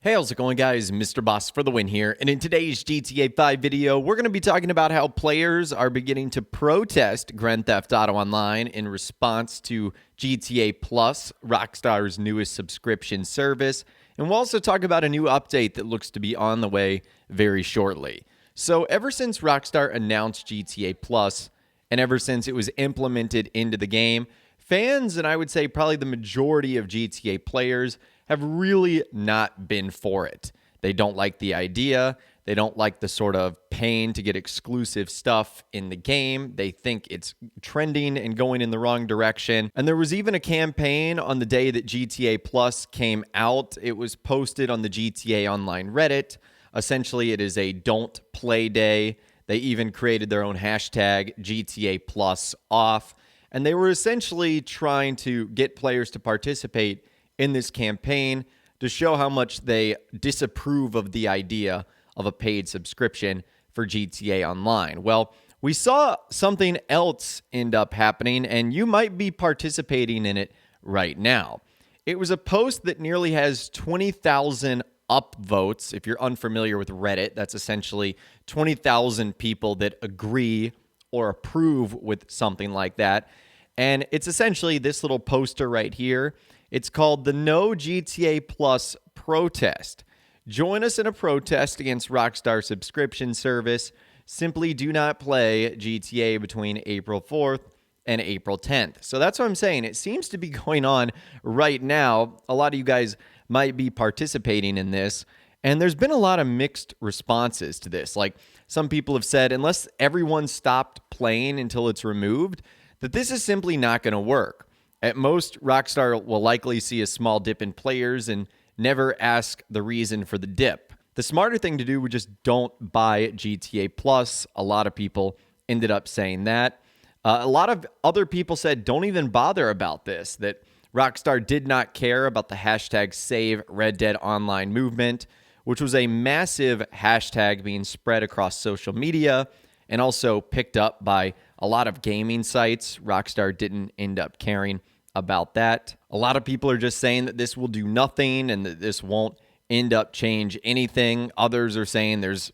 Hey, how's it going, guys? Mr. Boss for the win here. And in today's GTA 5 video, we're going to be talking about how players are beginning to protest Grand Theft Auto Online in response to GTA Plus, Rockstar's newest subscription service. And we'll also talk about a new update that looks to be on the way very shortly. So ever since Rockstar announced GTA Plus, and ever since it was implemented into the game, fans, and I would say probably the majority of GTA players, have really not been for it. They don't like the idea. They don't like the sort of pain to get exclusive stuff in the game. They think it's trending and going in the wrong direction. And there was even a campaign on the day that GTA Plus came out. It was posted on the GTA Online Reddit. Essentially, it is a don't play day. They even created their own hashtag, GTA Plus off. And they were essentially trying to get players to participate in this campaign to show how much they disapprove of the idea of a paid subscription for GTA Online. Well, we saw something else end up happening, and you might be participating in it right now. It was a post that nearly has 20,000 upvotes. If you're unfamiliar with Reddit, that's essentially 20,000 people that agree or approve with something like that. And it's essentially this little poster right here. It's called the No GTA Plus Protest. Join us in a protest against Rockstar subscription service. Simply do not play GTA between April 4th and April 10th. So that's what I'm saying. It seems to be going on right now. A lot of you guys might be participating in this. And there's been a lot of mixed responses to this. Like some people have said, unless everyone stopped playing until it's removed, that this is simply not going to work. At most, Rockstar will likely see a small dip in players and never ask the reason for the dip. The smarter thing to do would just don't buy GTA Plus. A lot of people ended up saying that. A lot of other people said don't even bother about this, that Rockstar did not care about the hashtag Save Red Dead Online movement, which was a massive hashtag being spread across social media and also picked up by a lot of gaming sites. Rockstar didn't end up caring about that. A lot of people are just saying that this will do nothing and that this won't end up change anything. Others are saying there's,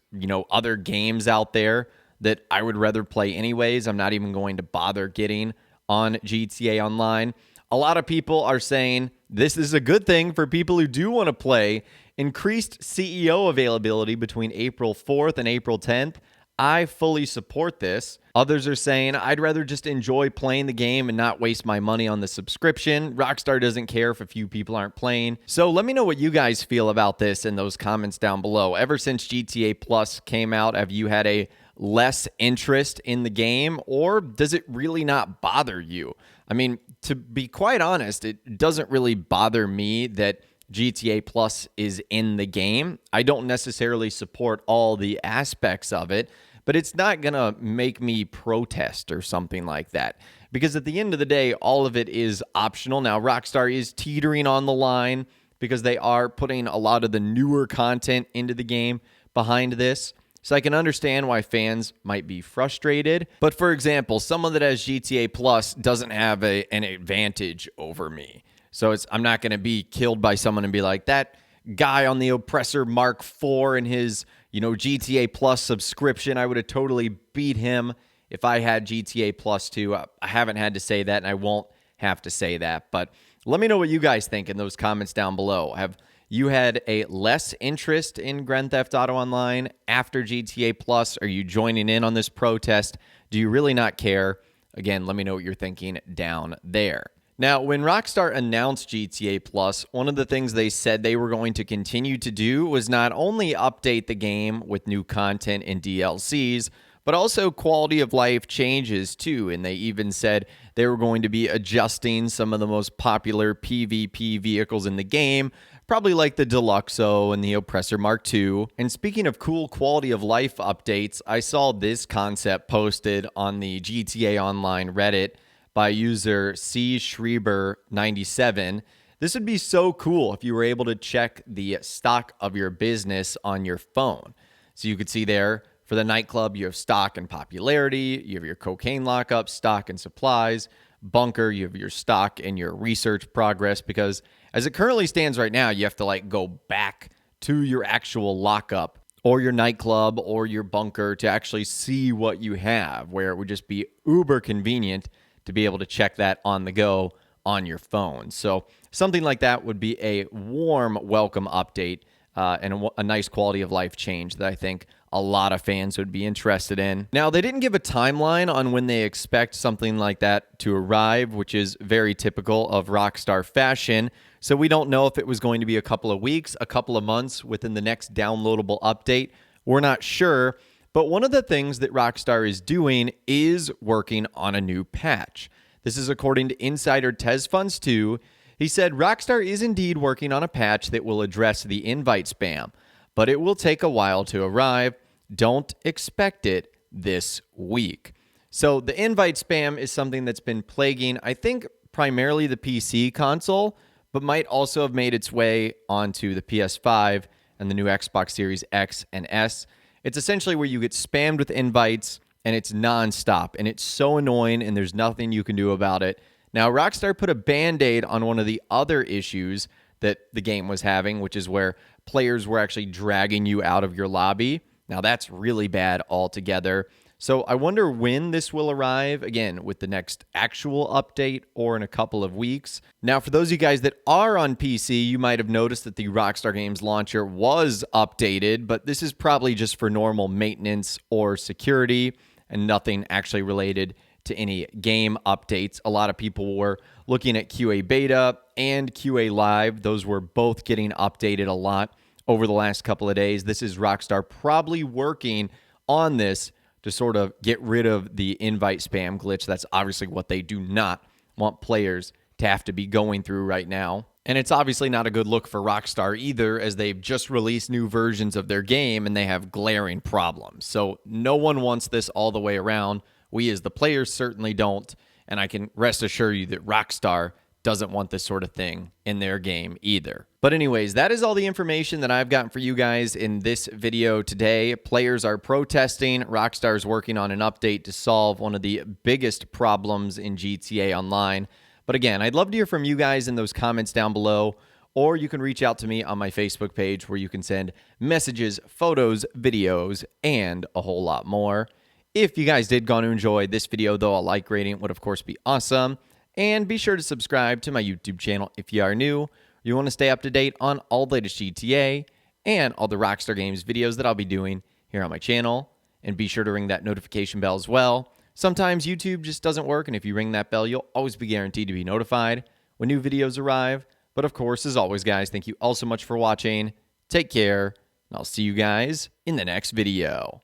other games out there that I would rather play anyways. I'm not even going to bother getting on GTA Online. A lot of people are saying this is a good thing for people who do want to play. Increased CEO availability between April 4th and April 10th. I fully support this. Others are saying, I'd rather just enjoy playing the game and not waste my money on the subscription. Rockstar doesn't care if a few people aren't playing. So let me know what you guys feel about this in those comments down below. Ever since GTA Plus came out, have you had a less interest in the game, or does it really not bother you? I mean, to be quite honest, it doesn't really bother me that GTA Plus is in the game. I don't necessarily support all the aspects of it, but it's not going to make me protest or something like that. Because at the end of the day, all of it is optional. Now, Rockstar is teetering on the line because they are putting a lot of the newer content into the game behind this. So I can understand why fans might be frustrated. But for example, someone that has GTA Plus doesn't have an advantage over me. So I'm not going to be killed by someone and be like, that guy on the Oppressor Mark IV and his, GTA Plus subscription, I would have totally beat him if I had GTA Plus too. I haven't had to say that, and I won't have to say that. But let me know what you guys think in those comments down below. Have you had a less interest in Grand Theft Auto Online after GTA Plus? Are you joining in on this protest? Do you really not care? Again, let me know what you're thinking down there. Now, when Rockstar announced GTA Plus, one of the things they said they were going to continue to do was not only update the game with new content and DLCs, but also quality of life changes too. And they even said they were going to be adjusting some of the most popular PvP vehicles in the game, probably like the Deluxo and the Oppressor Mark II. And speaking of cool quality of life updates, I saw this concept posted on the GTA Online Reddit by user cschreiber97. This would be so cool if you were able to check the stock of your business on your phone. So you could see there for the nightclub, you have stock and popularity, you have your cocaine lockup, stock and supplies, bunker, you have your stock and your research progress, because as it currently stands right now, you have to go back to your actual lockup or your nightclub or your bunker to actually see what you have, where it would just be uber convenient to be able to check that on the go on your phone. So something like that would be a warm welcome update and a nice quality of life change that I think a lot of fans would be interested in. Now, they didn't give a timeline on when they expect something like that to arrive, which is very typical of Rockstar fashion. So we don't know if it was going to be a couple of weeks, a couple of months within the next downloadable update. We're not sure. But one of the things that Rockstar is doing is working on a new patch. This is according to insider TezFunds2. He said Rockstar is indeed working on a patch that will address the invite spam, but it will take a while to arrive. Don't expect it this week. So the invite spam is something that's been plaguing, I think, primarily the PC console, but might also have made its way onto the PS5 and the new Xbox Series X and S. It's essentially where you get spammed with invites, and it's nonstop, and it's so annoying, and there's nothing you can do about it. Now, Rockstar put a Band-Aid on one of the other issues that the game was having, which is where players were actually dragging you out of your lobby. Now, that's really bad altogether. So I wonder when this will arrive, again, with the next actual update or in a couple of weeks. Now, for those of you guys that are on PC, you might have noticed that the Rockstar Games launcher was updated, but this is probably just for normal maintenance or security and nothing actually related to any game updates. A lot of people were looking at QA Beta and QA Live. Those were both getting updated a lot over the last couple of days. This is Rockstar probably working on this to sort of get rid of the invite spam glitch. That's obviously what they do not want players to have to be going through right now. And it's obviously not a good look for Rockstar either, as they've just released new versions of their game and they have glaring problems. So no one wants this all the way around. We as the players certainly don't, and I can rest assure you that Rockstar doesn't want this sort of thing in their game either. But anyways, that is all the information that I've gotten for you guys in this video today. Players are protesting. Rockstar is working on an update to solve one of the biggest problems in GTA Online. But again, I'd love to hear from you guys in those comments down below, or you can reach out to me on my Facebook page where you can send messages, photos, videos, and a whole lot more. If you guys did go to enjoy this video, though, a like rating would, of course, be awesome. And be sure to subscribe to my YouTube channel if you are new. You want to stay up to date on all the latest GTA and all the Rockstar Games videos that I'll be doing here on my channel. And be sure to ring that notification bell as well. Sometimes YouTube just doesn't work, and if you ring that bell, you'll always be guaranteed to be notified when new videos arrive. But of course, as always, guys, thank you all so much for watching. Take care, and I'll see you guys in the next video.